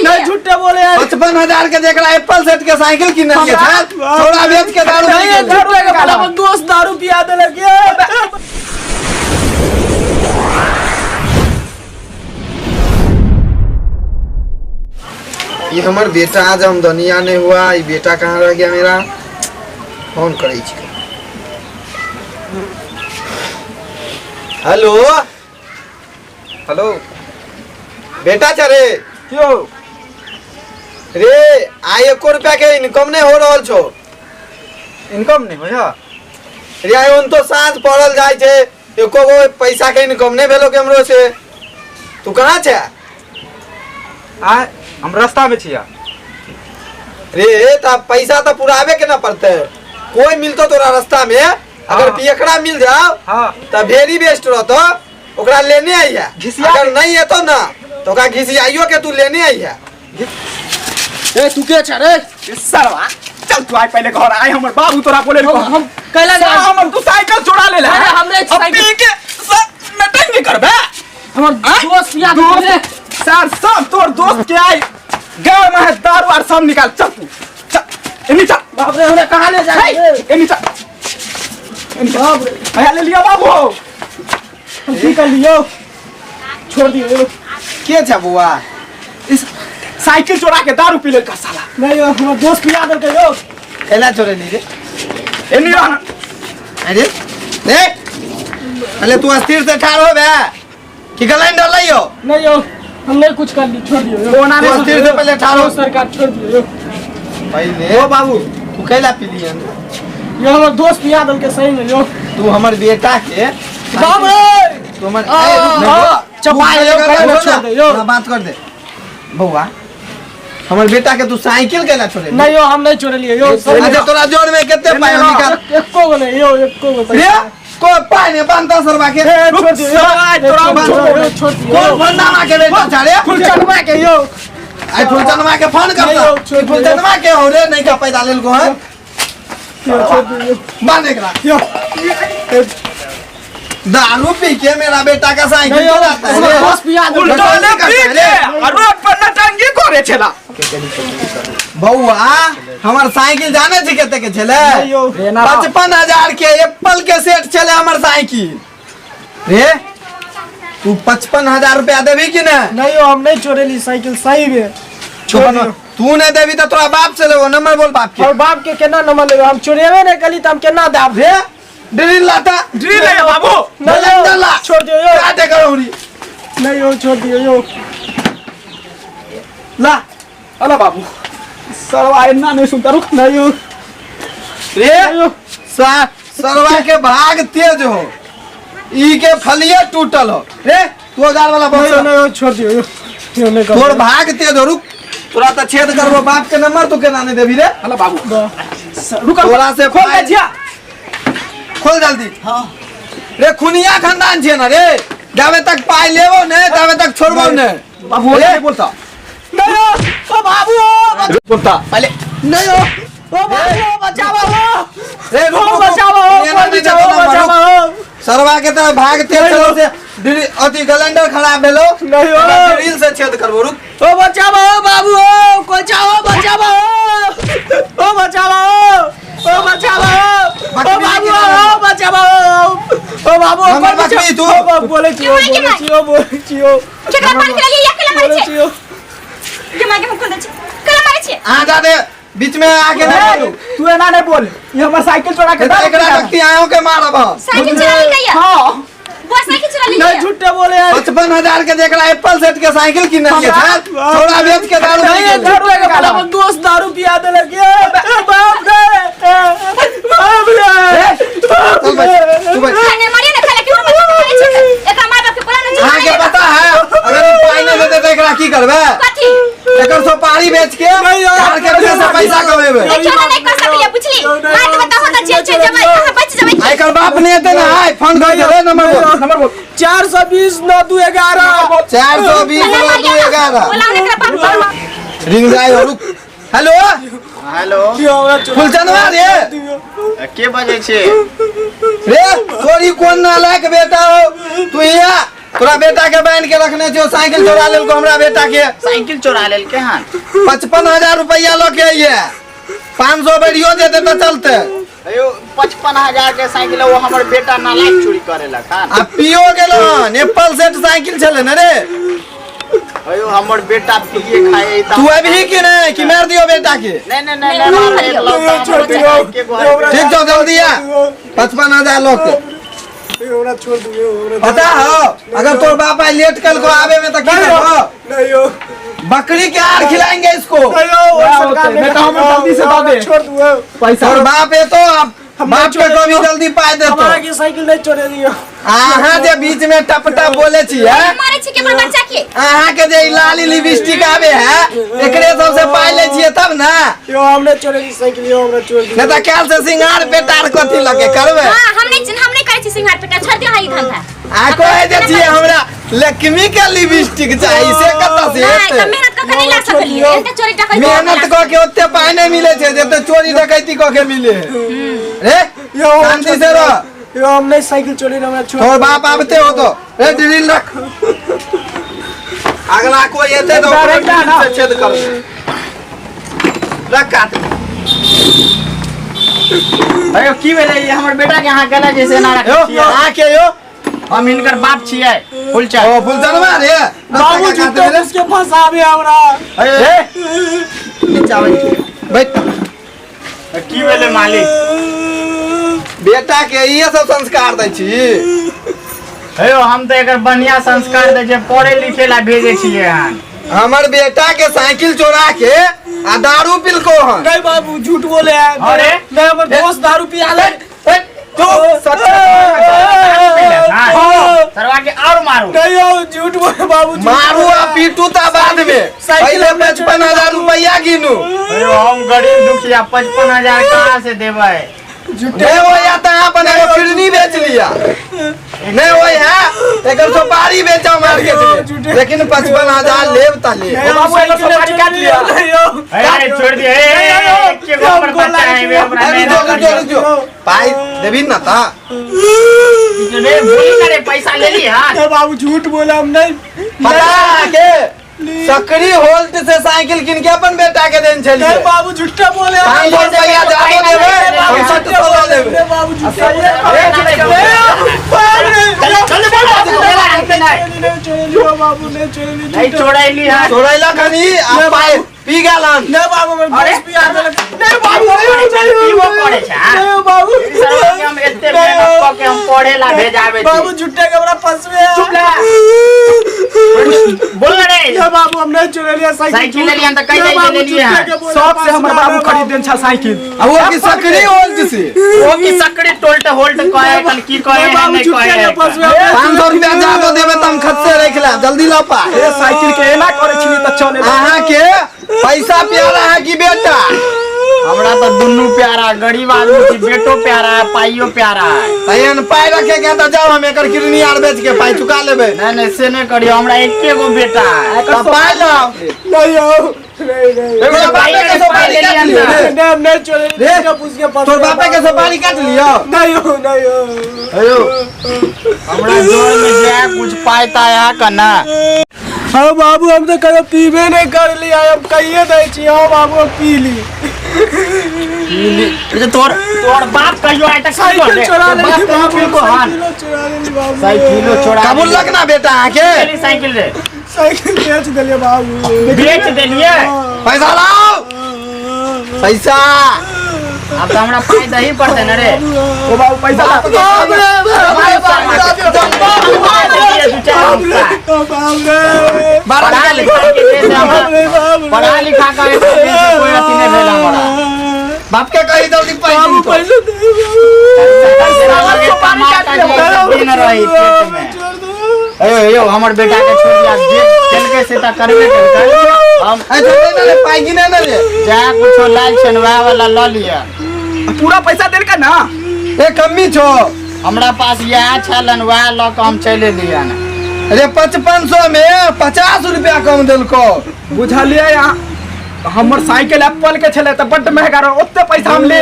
नहीं झूठे बोले यार। 55,000 के जेकरा एप्पल सेट के साइकिल किने लिए था थोड़ा बेच के दारू नहीं है घर में वाला दोस्त दारू पिया दे लगे। ये हमर बेटा आज आमदनिया नहीं हुआ। ये बेटा कहाँ रह गया मेरा? फोन करे छी। हेलो हेलो बेटा चरे क्यों रे आय 1 रुपया के इनकम नहीं हो रहा छो। इनकम नहीं होया रे आय उन तो साँझ पड़ल जाय छे एको गो पैसा के इनकम नहीं भेलो के हमरो से। तू कहाँ छे? आ हम रास्ता में छिया। रे ता पैसा तो पुरावे के ना पड़ते। कोई मिलतो तोरा रास्ता में अगर पियकड़ा मिल जाओ हां त वेरी बेस्ट रहतो। ओकरा लेने आइया अगर नहीं है तो ना तो का घिसियाइयो के तू लेने आइया। ए तू के छ रे सरवा? चल तू आइ पहले घर आइ। हमर बाबू तोरा बोले हम कैला जा हमर तू साइकिल चुरा ले ले। हमरे साइकिल के मीटिंग नहीं करबे। हमर दोस्त याद बोले सर सब तोर दोस्त के आई गांव में दारू और सब निकाल। चल तू चल एनी चल। बाप रे हमरे कहां ले जाए? एनी चल बाप रे आया ले लिया बाबू। ठीक कर लियो छोड़ दियो। के छ बुआ? इस साइकिल चुरा के दारू पी ले का साला। नहीं हमर दोस्त पिया दे के यो केला चोरे ली रे? एनी रहना अरे देख पहले तू अस्थिर से ठाड़ हो बे कि गलाइन डलाइयो। नहीं यो हम नहीं कुछ कर ली छोड़ दियो। कोना ने अस्थिर से पहले ठाड़ हो। सरकार छोड़ दियो पहले ओ बाबू तू कैला पी लिया? यो हमर दोस्त पिया दे के सही में यो। तू हमर बेटा के बाप रे तू हमर चपाई छोड़ दे यो। ना बात कर दे बउआ। हमर बेटा के तू साइकिल केला छोड़े? नहीं यो हम नहीं छोड़ लिए यो। अच्छा तोरा जोड़ में कितने पाए निकाल? एको गो नहीं यो एको गो रे को पाए ने 5-10 रुपया के छोड़ दियो तोरा छोड़ दियो। कौन फंडामा के बेटा छाड़े? फुलचनवा के यो आई फुलचनवा के फोन कर। फुलचनवा के हो रे नहीं का पैदा लेल को है छोड़ दियो। बांध एकरा यो दारू पी के मेरा बेटा का साइकिल चलाता है रे। दोस्त पिया दे उल्टोले पी के रोड पर नटंगी करे छला। बउआ हमर साइकिल जाने छी कते के छले? 55,000 के एप्पल के सेट छले हमर साइकिल। रे तू 55,000 रुपया देबी कि ना? नहीं यो हम नहीं चोरेली साइकिल सही में छोड़ दियो। तू नहीं देबी तो तोरा बाप से लेबो। नंबर बोल बाप के। और बाप के केना नंबर लेबे? हम चोरेबे नहीं कली त हम केना दाब रे ड्रिल लाता ड्रिल है बाबू। नहीं ला छोड़ दियो यो काटे करोरी। नहीं यो छोड़ दियो यो ला अला बाबू सरवा इतना नहीं सुनता रुक। नहीं यो रे सरवा के भाग तेज हो ई के फलिए टूटल हो। रे 2000 वाला नहीं बक्सा यो छोड़ दियो यो नहीं कर। तोर भाग तेज हो। रुक तोरा तो छेद करबो। बाप के नंबर तू केना नहीं देबी रे? अला बाबू रुक तोरा से खोल दे जिया खोल जल्दी। हां रे खुनिया खानदान छे ना रे। जावे तक पाई लेबो ने तबे तक छोड़बो ने। बाबू नहीं बोलता। नहीं ओ बाबू बोलता पहले नहीं ओ बाबू बचाओ रे बचाओ। सरवा के तरह भागते चलो से अति गलेंडर खराब भेलो। नहीं हो ड्रिल से छेद करबो। रुक ओ बचाओ बाबू ओ बचाओ बचाओ ओ बचाओ ओ बचाओ ओ बाबू ओ बचाओ ओ बाबू हमर बकरी तू बोले छियो केकरा पानी के लिए केला मारे छे? के मागे मुख खोल दे छे केला मारे छे? आ जा दे बीच में आके नहीं बोलू। तू एना नहीं बोल। ये हमर साइकिल चोरा के एकरा रखती आयो के मारब। साइकिल चला ले गया। हां वो साइकिल चला ले नहीं गया। झूठे बोले यार। 55,000 के जेकरा एप्पल सेट के साइकिल किने लिए था थोड़ा बेच के दारू नहीं है दारू के वाला दोस्त दारू पिया दे लगे। बाप रे बाप रे तू भाई खाने मारिए ना खाला क्यों मारे छे? एकरा मार बाप के बोला ना आगे पता है अगर पाई नहीं देते तो एकरा की करबे? कथी एकर सुपारी बेच के कार के वजह से पैसा कमेबे। केला नहीं कर सकलिए बुझली? मार के बताओ ना जेल चल जमाई कहां बच जमाई। आई कर बाप नहीं देते ना। आई फोन कर दे नंबर बोल 420 9211 420 9211 बोला ना एकरा बाप। रिंग जाए और हेलो हेलो फुलचंदवा रे के बजे छे? रे तोरी कोन नालायक बेटा हो तू यहाँ तोरा बेटा के बांध के रखने छो, साइकिल चोरा लेल को हमरा बेटा के। साइकिल चोरा लेल के हन 55,000 रुपया लो के ये 500 बढ़ियो देते तो चलते। अयो 55,000 के साइकिल है, वो हमर बेटा नालायक चोरी करेला हन। आ पियो गेलो एप्पल सेट साइकिल छले न रे। अयो हमर बेटा पिए खाए तू अभी की नहीं कि मार दियो बेटा के। नहीं मार एक लौटा छोड़ के दियो। ठीक तो जल्दी आ 55,000 लो के छोड़ दियो। पता हो अगर तोर बाप आई लेट कल को आवे में तो क्या हो नहीं हो बकरी के आड़ खिलाएंगे इसको। बेटा हम जल्दी से दे छोड़ दो पैसा। और बाप है तो बाप के कभी जल्दी पाए दे तो हमारा की साइकिल नहीं चोरे दियो। आहा जे बीच में टप टप बोले छी है मारे छी के बच्चा के। आहा के जे लाली लिपस्टिक आवे है एकरे सबसे पाई ले छिए तब ना। यो हमने चोरे दी साइकिल, यो हमने चोर दी। नहीं तो काल से सिंगार पेटार कथी लगे करबे। हां हम नहीं करे छी सिंगार पेटा, छोड़ दियो हाई धंधा। आ कोई जे छिए हमरा लक्ष्मी के लिपस्टिक चाहिए से कत से नहीं तो मेहनत क के नहीं ला सकलिए, एते चोरी डकैती मेहनत क के ओते पाई नहीं मिले छे जते चोरी डकैती क के मिले रे। शांति से रह। यो हमने साइकिल चोरी ना मैं छोड़। तोर बाप आबते हो तो रे ड्रिल रख। अगला कोई एते तो से छेद कर रख काट। अयो की भेले ये हमर बेटा के यहाँ गेला जैसे ना रखिए। यो आ के यो हम इनकर बाप छिए फुलचा। ओ फुलचनवा रे बाबू जुटे उसके फसावे हमरा। अरे नीचे आवे बैठ। की भेले मालिक। बेटा के ये सब संस्कार दै छी। अयो हम तो एकर बढ़िया संस्कार दे जे पढ़े लिखे ला भेजे छिए हन। हमर बेटा के साइकिल चोरा के आ दारू पिलको हन। नहीं बाबू झूठ बोले हैं। अरे मैं हमर दोस्त दारू पिया ले। तो सच सरवा के और मारू। नहीं हो झूठ बोले बाबू। मारू आ पीटू ता बाद में पहले 55,000 रुपया गिनू। अयो हम गरीब दुखिया 55,000 कहाँ से देबै। नहीं हो या तो अपन एगो किडनी बेच लिया। नहीं हो है एकर सुपारी बेचा मार के लेकिन 55,000 लेब ता ले। बाबू एकर सुपारी काट लिया। अरे छोड़ दिए के ऊपर बच्चा है वे अपना अरे जो पाई देबी ना ता रे भूल करे पैसा ले ली हां। ए बाबू झूठ बोला हम नहीं। पता के सकरी होल्ट से साइकिल किन के अपन बेटा के देन छलिए। नहीं बाबू झूठा बोले। 500 रुपया ज्यादा देबे हम 60 लेबे। बाबू झूठ चल बाबू ने चोरी नहीं छोड़ैली हां। छोड़ैला खनी आ पाए पी गेलन। नहीं बाबू मैं अरे पिया नहीं बाबू पीबो पड़े छ। नहीं बाबू सरवा के हम एते मेहनत क के हम पढ़े ला भेजावे छी। बाबू झूठे के हमरा फसवे। चुप ला बोल रे। नहीं बाबू हम नहीं चोरी लिया साइकिल ले लिया त कई ले लिए हां। सब से हमर बाबू खरीद देन छ साइकिल। आ वो की सकरी होल्ट से वो की सकड़ी टोल्ट होल्ट कहे कल की कहे नहीं कहे 500 रुपया ज्यादा देबे त हम खत से रख ला जल्दी ला पा। ए साइकिल के एना करे छी त चले। अहाँ के पैसा प्यारा है कि बेटा। हमरा तो दुन्नु प्यारा गरीब आदमी की बेटो प्यारा है पाइयो प्यारा है। तैन पाई रखे के त जाओ हम एकर किडनी आर बेच के पाई चुका लेबे। नहीं से नहीं करियो हमरा एके गो बेटा है। त पाई लो नहीं हो नहीं एगो बापे के सुपारी काट लियो रे। नहीं चोरी रे पूछ के तोर बापे के सुपारी काट लियो। नहीं हो अयो हमरा जोर में जे कुछ पाइता है कना। हाँ बाबू हम तो कभी पीबे नहीं कर लिया अब कहिए दे छी। हाँ बाबू पी ली। ये तोर बाप कहियो आए तक साइकिल चोरा ले बाप कहियो को हां साइकिल चोरा कबूल लगना बेटा आके चली साइकिल रे साइकिल बेच दिलिए बाबू। बेच देलिए। पैसा लाओ पैसा। अब तो हमरा पाई दही पड़ते न रे। ओ बाबू पैसा पढ़ा लिखा के देश हमरा पढ़ा लिखा का कोई अथी नहीं भेला हमरा। बाप के कही जल्दी पैसा पैसा दिन रही पेट में। अयो हमर बेटा के छोड़ दिया जेल के से त करबे करके हम ए पाई गिने न रे जा कुछो लाल छनवा वाला ल लिया। पूरा पैसा देल का ना। ए कमी छो हमरा पास यह छलन वह ल के हम चले लिया ना। अरे 5500 में 50 रुपया कम दिल को बुझलिए यहाँ हमर साइकिल एप्पल के छले त बड्ड महंगा रह ओते पैसा हम ले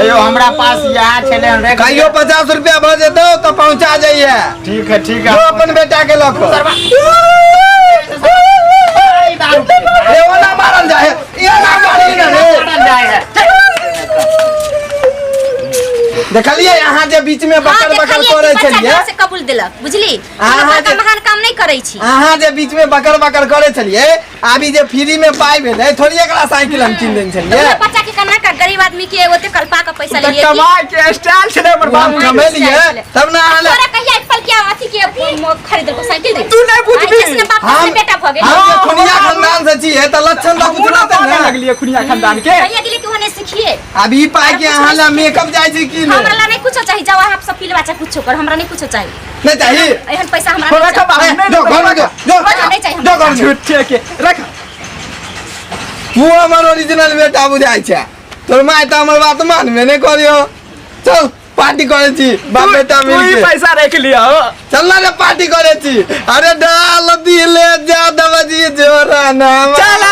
अयो हमरा पास यहाँ चले रे कहियो 50 रुपया भर देतो तो पहुंचा जाइए। ठीक है जो अपन बेटा के लको ये वाला मारल जाए ये ना मारी ना रे देखलिए यहाँ जे बीच में बकर बकर करे छलिए से कबूल देलक बुझली अहाँ का महान काम नहीं करै छी अहाँ जे बीच में बकर बकर करे छलिए अभी जे फ्री में पाई भेले थोड़ी एकरा साइकिल हम किन देन छलिए बच्चा के कन्ना का गरीब आदमी के ओते कल्पा का पैसा ले लिए कमाई के स्टाइल छले हमर बाबू कमे लिए तब ना आले तोरा कहिया एप्पल के अथी के खरीद को साइकिल दे तू नहीं बुझबी इसने बाप से बेटा भ गेल हम खुनिया खानदान से छी है त लक्षण दा बुझना नहीं लगलिए खुनिया खानदान के कहिया गेली कि होने सीखिए अभी पाई के अहाँ ला मेकअप जाय छी की हमरा ला नहीं कुछ चाहिए जाओ आप सब पीले बच्चा कुछ कर हमरा नहीं कुछ चाहिए नहीं चाहिए एहन पैसा हमरा थोड़ा नहीं का बात नहीं जो घर में जो नहीं चाहिए जो घर में झूठे के रख तू हमर ओरिजिनल बेटा बुझाय छै तोर माय त हमर बात मानबे नहीं करियो चल पार्टी करे छी बाप बेटा मिल तू ही के पैसा रख लिया हो चल ना रे पार्टी करे छी अरे डाल दिले जादव जी जोरा नाम चल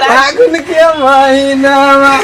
फागुन के महीना